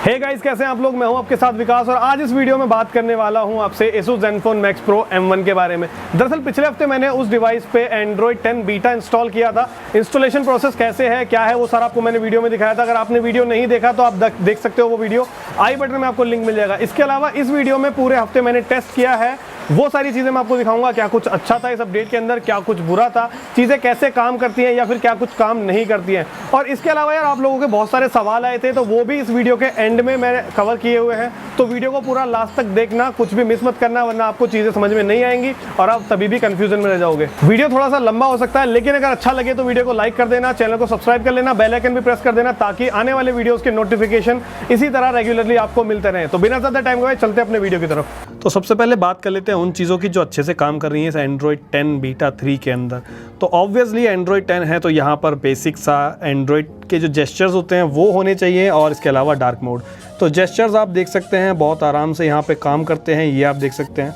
Hey guys, कैसे हैं आप लोग। मैं हूं आपके साथ विकास और आज इस वीडियो में बात करने वाला हूं आपसे Asus Zenfone Max Pro M1 के बारे में। दरअसल पिछले हफ्ते मैंने उस डिवाइस पे Android 10 बीटा इंस्टॉल किया था। इंस्टॉलेशन प्रोसेस कैसे है, क्या है, वो सारा आपको मैंने वीडियो में दिखाया था। अगर आपने वीडियो नहीं देखा तो आप देख सकते हो वो वीडियो, आई बटन में आपको लिंक मिल जाएगा। इसके अलावा इस वीडियो में पूरे हफ्ते मैंने टेस्ट किया है, वो सारी चीज़ें मैं आपको दिखाऊंगा। क्या कुछ अच्छा था इस अपडेट के अंदर, क्या कुछ बुरा था, चीज़ें कैसे काम करती हैं या फिर क्या कुछ काम नहीं करती हैं। और इसके अलावा यार आप लोगों के बहुत सारे सवाल आए थे, तो वो भी इस वीडियो के एंड में मैंने कवर किए हुए हैं। तो वीडियो को पूरा लास्ट तक देखना, कुछ भी मिस मत करना, वरना आपको चीज़ें समझ में नहीं आएंगी और आप तभी भी कंफ्यूजन में रह जाओगे। वीडियो थोड़ा सा लंबा हो सकता है, लेकिन अगर अच्छा लगे तो वीडियो को लाइक कर देना, चैनल को सब्सक्राइब कर लेना, बेल आइकन भी प्रेस कर देना, ताकि आने वाले वीडियोस के नोटिफिकेशन इसी तरह रेगुलरली आपको मिलते रहे। तो बिना ज़्यादा टाइम गवाए चलते अपने वीडियो की तरफ। तो सबसे पहले बात कर लेते हैं उन चीज़ों की जो अच्छे से काम कर रही है इस Android 10 बीटा 3 के अंदर। तो ऑब्वियसली Android 10 है तो यहाँ पर बेसिक सा Android के जो जेस्चर्स होते हैं वो होने चाहिए, और इसके अलावा डार्क मोड। तो जेस्चर्स आप देख सकते हैं बहुत आराम से यहाँ पे काम करते हैं, ये आप देख सकते हैं।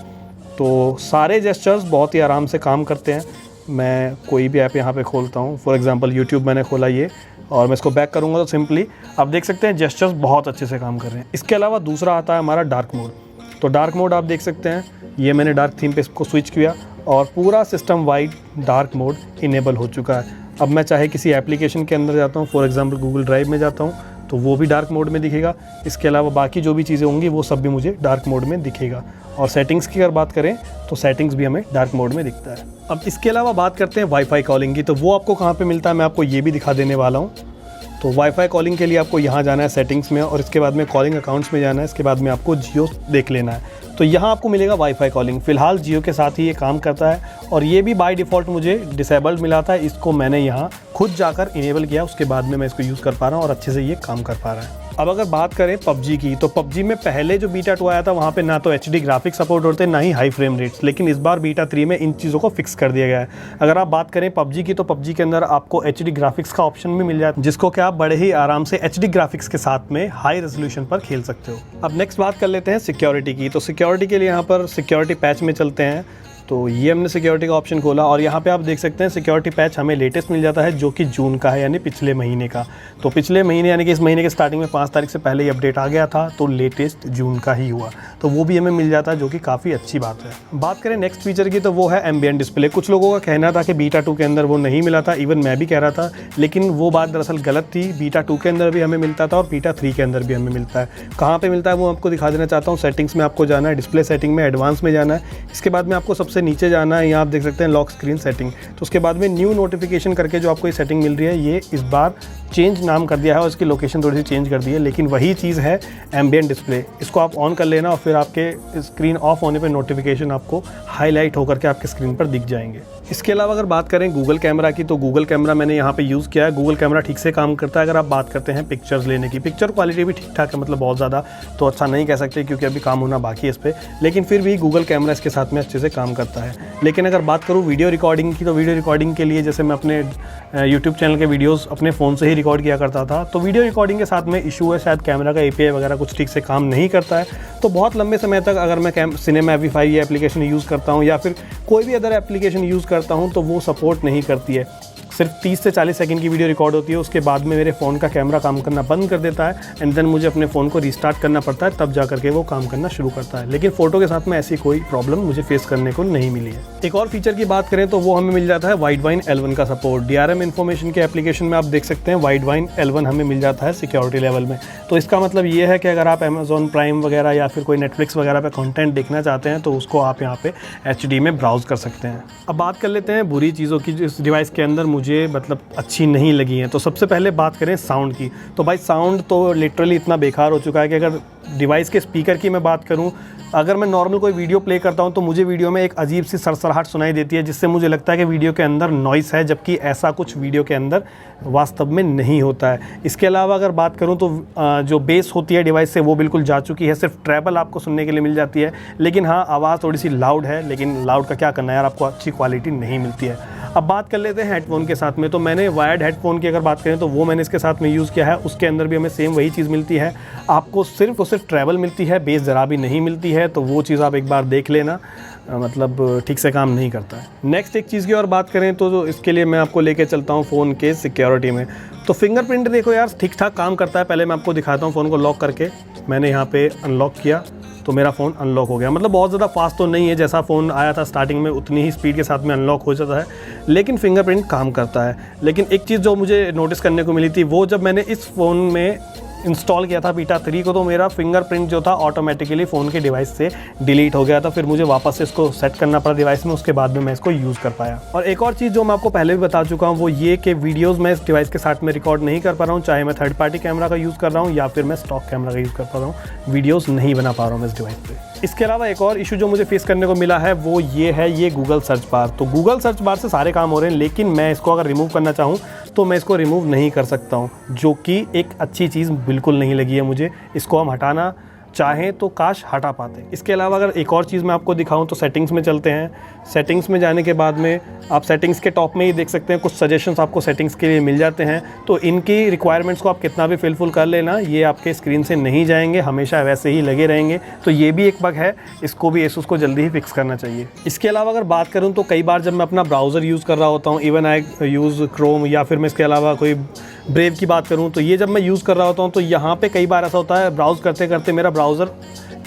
तो सारे जेस्चर्स बहुत ही आराम से काम करते हैं। मैं कोई भी ऐप यहाँ पे खोलता हूँ, फॉर एग्जांपल यूट्यूब मैंने खोला ये, और मैं इसको बैक करूँगा तो सिंपली आप देख सकते हैं जेस्चर्स बहुत अच्छे से काम कर रहे हैं। इसके अलावा दूसरा आता है हमारा डार्क मोड। तो डार्क मोड आप देख सकते हैं, ये मैंने डार्क थीम पे इसको स्विच किया और पूरा system wide dark mode enable हो चुका है। अब मैं चाहे किसी एप्लीकेशन के अंदर जाता हूँ, फॉर एग्जांपल गूगल ड्राइव में जाता हूँ, तो वो भी डार्क मोड में दिखेगा। इसके अलावा बाकी जो भी चीज़ें होंगी वो सब भी मुझे डार्क मोड में दिखेगा। और सेटिंग्स की अगर बात करें तो सेटिंग्स भी हमें डार्क मोड में दिखता है। अब इसके अलावा बात करते हैं वाईफाई कॉलिंग की, तो वो आपको कहाँ पर मिलता है मैं आपको ये भी दिखा देने वाला हूँ। तो वाईफाई कॉलिंग के लिए आपको यहाँ जाना है सेटिंग्स में, और इसके बाद में कॉलिंग अकाउंट्स में जाना है। इसके बाद में आपको जियो देख लेना है। तो यहाँ आपको मिलेगा वाईफाई कॉलिंग। फ़िलहाल जियो के साथ ही ये काम करता है, और ये भी बाय डिफ़ॉल्ट मुझे डिसेबल्ड मिला था। इसको मैंने यहाँ खुद जाकर इनेबल किया, उसके बाद में मैं इसको यूज़ कर पा रहा हूँ और अच्छे से ये काम कर पा रहा है। अब अगर बात करें पबजी की, तो पबजी में पहले जो बीटा 2 आया था वहाँ पे ना तो HD ग्राफिक्स सपोर्ट होते, ना ही हाई फ्रेम रेट्स, लेकिन इस बार बीटा 3 में इन चीज़ों को फिक्स कर दिया गया है। अगर आप बात करें पबजी की, तो पबजी के अंदर आपको HD ग्राफिक्स का ऑप्शन भी मिल जाता है, जिसको कि आप बड़े ही आराम से HD ग्राफिक्स के साथ में हाई रेजोल्यूशन पर खेल सकते हो। अब नेक्स्ट बात कर लेते हैं सिक्योरिटी की। तो सिक्योरिटी के लिए यहाँ पर सिक्योरिटी पैच में चलते हैं। तो ये हमने सिक्योरिटी का ऑप्शन खोला, और यहाँ पे आप देख सकते हैं सिक्योरिटी पैच हमें लेटेस्ट मिल जाता है, जो कि जून का है, यानी पिछले महीने का। तो पिछले महीने यानी कि इस महीने के स्टार्टिंग में 5 तारीख से पहले ये अपडेट आ गया था, तो लेटेस्ट जून का ही हुआ। तो वो भी हमें मिल जाता है, जो कि काफ़ी अच्छी बात है। बात करें नेक्स्ट फीचर की, तो वो है एम्बिएंट डिस्प्ले। कुछ लोगों का कहना था कि बीटा 2 के अंदर वो नहीं मिला था, इवन मैं भी कह रहा था, लेकिन वो बात दरअसल गलत थी। बीटा 2 के अंदर भी हमें मिलता था और बीटा 3 के अंदर भी हमें मिलता है। कहाँ पर मिलता है वो आपको दिखा देना चाहता हूँ। सेटिंग्स में आपको जाना है, डिस्प्ले सेटिंग में एडवांस में जाना है। इसके बाद में आपको सबसे नीचे जाना है, आप देख सकते हैं लॉक स्क्रीन सेटिंग। तो उसके बाद में न्यू नोटिफिकेशन करके जो आपको ये सेटिंग मिल रही है, ये इस बार चेंज नाम कर दिया है और इसकी लोकेशन थोड़ी सी चेंज कर दी है, लेकिन वही चीज़ है एम्बिएंट डिस्प्ले। इसको आप ऑन कर लेना और फिर आपके स्क्रीन ऑफ होने पे नोटिफिकेशन आपको हाईलाइट होकर के आपके स्क्रीन पर दिख जाएंगे। इसके अलावा अगर बात करें गूगल कैमरा की, तो गूगल कैमरा मैंने यहाँ पे यूज़ किया है। गूगल कैमरा ठीक से काम करता है। अगर आप बात करते हैं पिक्चर्स लेने की, पिक्चर क्वालिटी भी ठीक ठाक है, मतलब बहुत ज़्यादा तो अच्छा नहीं कह सकते क्योंकि अभी काम होना बाकी है इस पर, लेकिन फिर भी गूगल कैमरा इसके साथ में अच्छे से काम करता है। लेकिन अगर बात करूँ वीडियो रिकॉर्डिंग की, तो वीडियो रिकॉर्डिंग के लिए जैसे मैं अपने यूट्यूब चैनल के वीडियोस अपने फ़ोन से ही रिकॉर्ड किया करता था, तो वीडियो रिकॉर्डिंग के साथ में इशू है, शायद कैमरा का API वगैरह कुछ ठीक से काम नहीं करता है। तो बहुत लंबे समय तक अगर मैं सिनेमा Abhi ये एप्लीकेशन यूज़ करता हूँ या फिर कोई भी अदर एप्लीकेशन यूज़ करता हूँ, तो वो सपोर्ट नहीं करती है। सिर्फ 30 से 40 सेकंड की वीडियो रिकॉर्ड होती है, उसके बाद में मेरे फ़ोन का कैमरा काम करना बंद कर देता है, एंड देन मुझे अपने फ़ोन को रीस्टार्ट करना पड़ता है, तब जा करके वो काम करना शुरू करता है। लेकिन फ़ोटो के साथ में ऐसी कोई प्रॉब्लम मुझे फेस करने को नहीं मिली है। एक और फीचर की बात करें तो वो हमें मिल जाता है वाइड वाइन L1 का सपोर्ट। DRM इन्फॉर्मेशन के एप्लीकेशन में आप देख सकते हैं वाइड वाइन L1 हमें मिल जाता है सिक्योरिटी लेवल में। तो इसका मतलब ये है कि अगर आप Amazon प्राइम वगैरह या फिर कोई नेटफ्लिक्स वगैरह पे कंटेंट देखना चाहते हैं, तो उसको आप यहाँ पे HD में ब्राउज़ कर सकते हैं। अब बात कर लेते हैं बुरी चीज़ों की जो इस डिवाइस के अंदर मुझे मतलब अच्छी नहीं लगी हैं। तो सबसे पहले बात करें साउंड की, तो भाई साउंड तो लिटरली इतना बेकार हो चुका है कि अगर डिवाइस के स्पीकर की मैं बात करूं, अगर मैं नॉर्मल कोई वीडियो प्ले करता हूं तो मुझे वीडियो में एक अजीब सी सरसराहट सुनाई देती है, जिससे मुझे लगता है कि वीडियो के अंदर नॉइस है, जबकि ऐसा कुछ वीडियो के अंदर वास्तव में नहीं होता है। इसके अलावा अगर बात करूं तो जो बेस होती है डिवाइस से वो बिल्कुल जा चुकी है, सिर्फ ट्रैबल आपको सुनने के लिए मिल जाती है। लेकिन हाँ, आवाज़ थोड़ी सी लाउड है, लेकिन लाउड का क्या करना है यार, आपको अच्छी क्वालिटी नहीं मिलती है। अब बात कर लेते हैं हेडफोन के साथ में। तो मैंने वायर्ड हेडफोन की अगर बात करें तो वो मैंने इसके साथ में यूज़ किया है। उसके अंदर भी हमें सेम वही चीज़ मिलती है, आपको सिर्फ और सिर्फ ट्रैवल मिलती है, बेस ज़रा भी नहीं मिलती है। तो वो चीज़ आप एक बार देख लेना, मतलब ठीक से काम नहीं करता है। नेक्स्ट एक चीज़ की और बात करें तो इसके लिए मैं आपको लेके चलता हूँ फ़ोन के सिक्योरिटी में। तो फिंगरप्रिंट देखो यार ठीक ठाक काम करता है। पहले मैं आपको दिखाता हूँ, फ़ोन को लॉक करके मैंने यहाँ पे अनलॉक किया तो मेरा फ़ोन अनलॉक हो गया। मतलब बहुत ज़्यादा फास्ट तो नहीं है, जैसा फ़ोन आया था स्टार्टिंग में उतनी ही स्पीड के साथ में अनलॉक हो जाता है, लेकिन फिंगरप्रिंट काम करता है। लेकिन एक चीज़ जो मुझे नोटिस करने को मिली थी, वो जब मैंने इस फ़ोन में इंस्टॉल किया था बीटा 3 को, तो मेरा फिंगरप्रिंट जो था ऑटोमेटिकली फ़ोन के डिवाइस से डिलीट हो गया था। फिर मुझे वापस से इसको सेट करना पड़ा डिवाइस में, उसके बाद में मैं इसको यूज़ कर पाया। और एक और चीज़ जो मैं आपको पहले भी बता चुका हूँ वो ये कि वीडियोज़ मैं इस डिवाइस के साथ में रिकॉर्ड नहीं कर पा रहा हूँ, चाहे मैं थर्ड पार्टी कैमरा का यूज़ कर रहा हूँ या फिर मैं स्टॉक कैमरा का यूज़ कर पा रहा हूँ, वीडियोज़ नहीं बना पा रहा हूँ मैं इस डिवाइस पर। इसके अलावा एक और इशू जो मुझे फेस करने को मिला है वो ये है, ये गूगल सर्च बार। तो गूगल सर्च बार से सारे काम हो रहे हैं, लेकिन मैं इसको अगर रिमूव करना चाहूँ तो मैं इसको रिमूव नहीं कर सकता हूँ, जो कि एक अच्छी चीज़ बिल्कुल नहीं लगी है मुझे। इसको हम हटाना चाहें तो काश हटा पाते। इसके अलावा अगर एक और चीज़ मैं आपको दिखाऊं तो सेटिंग्स में चलते हैं। सेटिंग्स में जाने के बाद में आप सेटिंग्स के टॉप में ही देख सकते हैं, कुछ सजेशंस आपको सेटिंग्स के लिए मिल जाते हैं। तो इनकी रिक्वायरमेंट्स को आप कितना भी फिलफुल कर लेना, ये आपके स्क्रीन से नहीं जाएंगे, हमेशा वैसे ही लगे रहेंगे। तो ये भी एक बग है, इसको भी Asus को जल्दी ही फिक्स करना चाहिए। इसके अलावा अगर बात करूँ तो कई बार जब मैं अपना ब्राउज़र यूज़ कर रहा होता हूँ, इवन आई यूज़ क्रोम या फिर मैं इसके अलावा कोई ब्रेव की बात करूँ, तो ये जब मैं यूज़ कर रहा होता हूँ तो यहाँ पे कई बार ऐसा होता है ब्राउज़ करते करते मेरा ब्राउज़र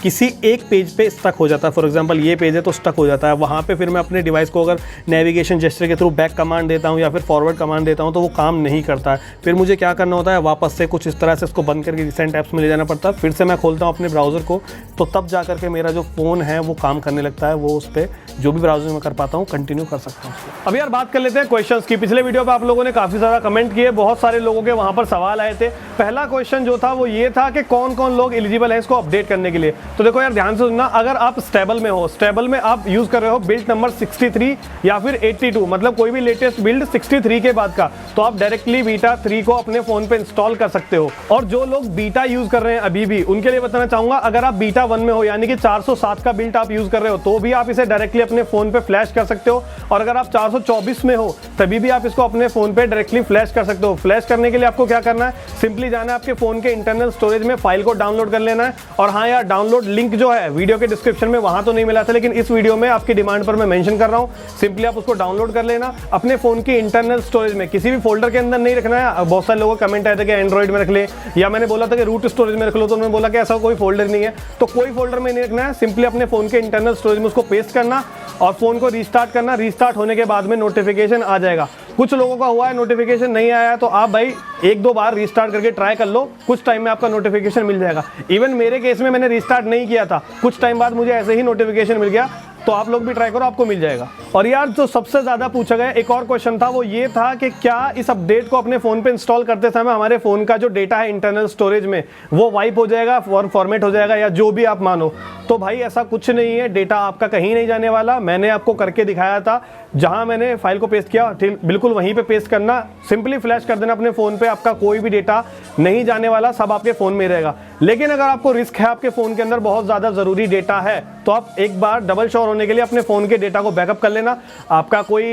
किसी एक पेज पे स्टक हो जाता है। फॉर एग्जांपल ये पेज है तो स्टक हो जाता है, वहाँ पे फिर मैं अपने डिवाइस को अगर नेविगेशन जेस्चर के थ्रू बैक कमांड देता हूँ या फिर फॉरवर्ड कमांड देता हूँ तो वो काम नहीं करता है। फिर मुझे क्या करना होता है, वापस से कुछ इस तरह से इसको बंद करके रिसेंट ऐप्स में ले जाना पड़ता है, फिर से मैं खोलता हूँ अपने ब्राउज़र को, तो तब जा करके मेरा जो फ़ोन है वो काम करने लगता है। वो उस पर जो भी ब्राउज़र में कर पाता हूँ कंटिन्यू कर सकता हूँ। अब यार बात कर लेते हैं क्वेश्चंस की। पिछले वीडियो पे आप लोगों ने काफ़ी ज़्यादा कमेंट किए, बहुत सारे लोगों के वहाँ पर सवाल आए थे। पहला क्वेश्चन जो था वो ये था कि कौन कौन लोग एलिजिबल है इसको अपडेट करने के लिए। तो देखो यार ध्यान से सुनना, अगर आप स्टेबल में हो, स्टेबल में आप यूज़ कर रहे हो बिल्ड नंबर 63 या फिर 82, मतलब कोई भी लेटेस्ट बिल्ड 63 के बाद का, तो आप डायरेक्टली बीटा 3 को अपने फ़ोन पे इंस्टॉल कर सकते हो। और जो लोग बीटा यूज़ कर रहे हैं अभी भी, उनके लिए बताना चाहूँगा, अगर आप बीटा 1 में हो यानी कि 407 का बिल्ड आप यूज़ कर रहे हो तो भी आप इसे डायरेक्टली अपने फ़ोन पे फ्लैश कर सकते हो। और अगर आप 424 में हो तभी भी आप इसको अपने फ़ोन पे डायरेक्टली फ्लैश कर सकते हो। फ्लैश करने के लिए आपको क्या करना है, सिंपली जाना है आपके फ़ोन के इंटरनल स्टोरेज में, फाइल को डाउनलोड कर लेना है। और हाँ यार, डाउनलोड लिंक जो है वीडियो के डिस्क्रिप्शन में वहाँ तो नहीं मिला था, लेकिन इस वीडियो में आपकी डिमांड पर मैं मेंशन कर रहा हूँ। सिंपली आप उसको डाउनलोड कर लेना, अपने फ़ोन की इंटरनल स्टोरेज में, किसी भी फोल्डर के अंदर नहीं रखना है। बहुत सारे लोगों का कमेंट आया था कि एंड्रॉइड में रख ले, या मैंने बोला था कि रूट स्टोरेज में रख लो, तो उन्होंने बोला कि ऐसा कोई फोल्डर नहीं है। तो कोई फोल्डर में नहीं रखना है, सिंपली अपने फ़ोन के इंटरनल स्टोरेज में उसको पेस्ट करना और फ़ोन को रीस्टार्ट करना। रीस्टार्ट होने के बाद में नोटिफिकेशन आ जाएगा। कुछ लोगों का हुआ है नोटिफिकेशन नहीं आया, तो आप भाई 1-2 बार रीस्टार्ट करके ट्राई कर लो, कुछ टाइम में आपका नोटिफिकेशन मिल जाएगा। इवन मेरे केस में मैंने रीस्टार्ट नहीं किया था, कुछ टाइम बाद मुझे ऐसे ही नोटिफिकेशन मिल गया। तो आप लोग भी ट्राई करो, आपको मिल जाएगा। और यार जो सबसे ज़्यादा पूछा गया एक और क्वेश्चन था वो ये था कि क्या इस अपडेट को अपने फ़ोन पे इंस्टॉल करते समय हमारे फ़ोन का जो डेटा है इंटरनल स्टोरेज में वो वाइप हो जाएगा, फॉर्मेट हो जाएगा, या जो भी आप मानो। तो भाई ऐसा कुछ नहीं है, डेटा आपका कहीं नहीं जाने वाला। मैंने आपको करके दिखाया था, जहाँ मैंने फाइल को पेस्ट किया ठीक बिल्कुल वहीं पे पेस्ट करना, सिंपली फ्लैश कर देना अपने फ़ोन पे, आपका कोई भी डेटा नहीं जाने वाला, सब आपके फ़ोन में रहेगा। लेकिन अगर आपको रिस्क है, आपके फ़ोन के अंदर बहुत ज़्यादा ज़रूरी डेटा है, तो आप एक बार डबल श्योर होने के लिए अपने फ़ोन के डेटा को बैकअप कर लेना। आपका कोई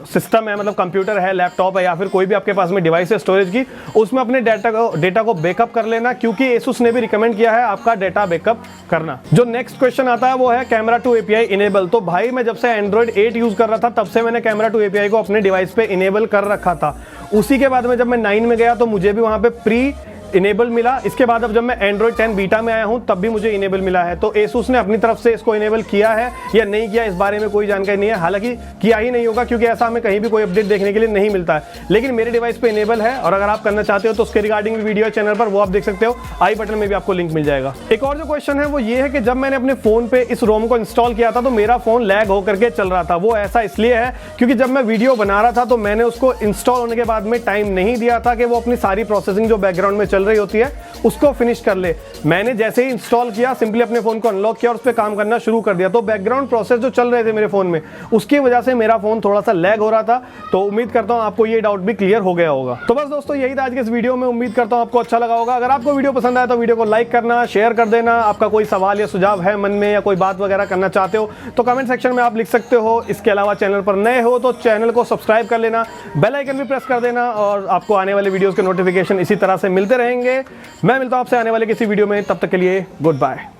सिस्टम है, मतलब कंप्यूटर है, लैपटॉप है, या फिर कोई भी आपके पास में डिवाइस है स्टोरेज की, उसमें अपने डेटा को बैकअप कर लेना, क्योंकि Asus ने भी रिकमेंड किया है आपका डेटा बैकअप करना। जो नेक्स्ट क्वेश्चन आता है वो है कैमरा टू API इनेबल। तो भाई मैं जब से एंड्रॉइड 8 यूज़ कर रहा था तब से मैंने कैमरा टू API को अपने डिवाइस पे इनेबल कर रखा था। उसी के बाद में जब मैं 9 में गया तो मुझे भी वहाँ पे प्री इनेबल मिला। इसके बाद अब जब मैं एंड्रॉइड 10 बीटा में आया हूं तब भी मुझे इनेबल मिला है। तो Asus ने अपनी तरफ से इसको इनेबल किया है या नहीं किया इस बारे में कोई जानकारी नहीं है, हालांकि किया ही नहीं होगा क्योंकि ऐसा हमें कहीं भी कोई अपडेट देखने के लिए नहीं मिलता है। लेकिन मेरे डिवाइस पे इनेबल है, और अगर आप करना चाहते हो तो उसके रिगार्डिंग भी वीडियो चैनल पर वो आप देख सकते हो, आई बटन में भी आपको लिंक मिल जाएगा। एक और जो क्वेश्चन है वो ये है कि जब मैंने अपने फोन पे इस रोम को इंस्टॉल किया था तो मेरा फोन लैग होकर के चल रहा था। वो ऐसा इसलिए है क्योंकि जब मैं वीडियो बना रहा था तो मैंने उसको इंस्टॉल होने के बाद में टाइम नहीं दिया था कि वो अपनी सारी प्रोसेसिंग जो बैकग्राउंड में चल रही होती है उसको फिनिश कर ले। मैंने जैसे ही इंस्टॉल किया, सिंपली अपने फ़ोन को अनलॉक किया और उस पर काम करना शुरू कर दिया। तो बैकग्राउंड प्रोसेस जो चल रहे थे मेरे फ़ोन में, उसकी वजह से मेरा फ़ोन थोड़ा सा लैग हो रहा था। तो उम्मीद करता हूँ आपको ये डाउट भी क्लियर हो गया होगा। तो बस दोस्तों, यही था आज के इस वीडियो में। उम्मीद करता हूँ आपको अच्छा लगा होगा। अगर आपको वीडियो पसंद आया तो वीडियो को लाइक करना, शेयर कर देना। आपका कोई सवाल या सुझाव है मन में, या कोई बात वगैरह करना चाहते हो तो कमेंट सेक्शन में आप लिख सकते हो। इसके अलावा चैनल पर नए हो तो चैनल को सब्सक्राइब कर लेना, बेल आइकन भी प्रेस कर देना, और आपको आने वाले वीडियोस के नोटिफिकेशन इसी तरह से मिलते रहेंगे। मैं मिलता हूं आपसे आने वाले किसी वीडियो में, तब तक के लिए गुड बाय।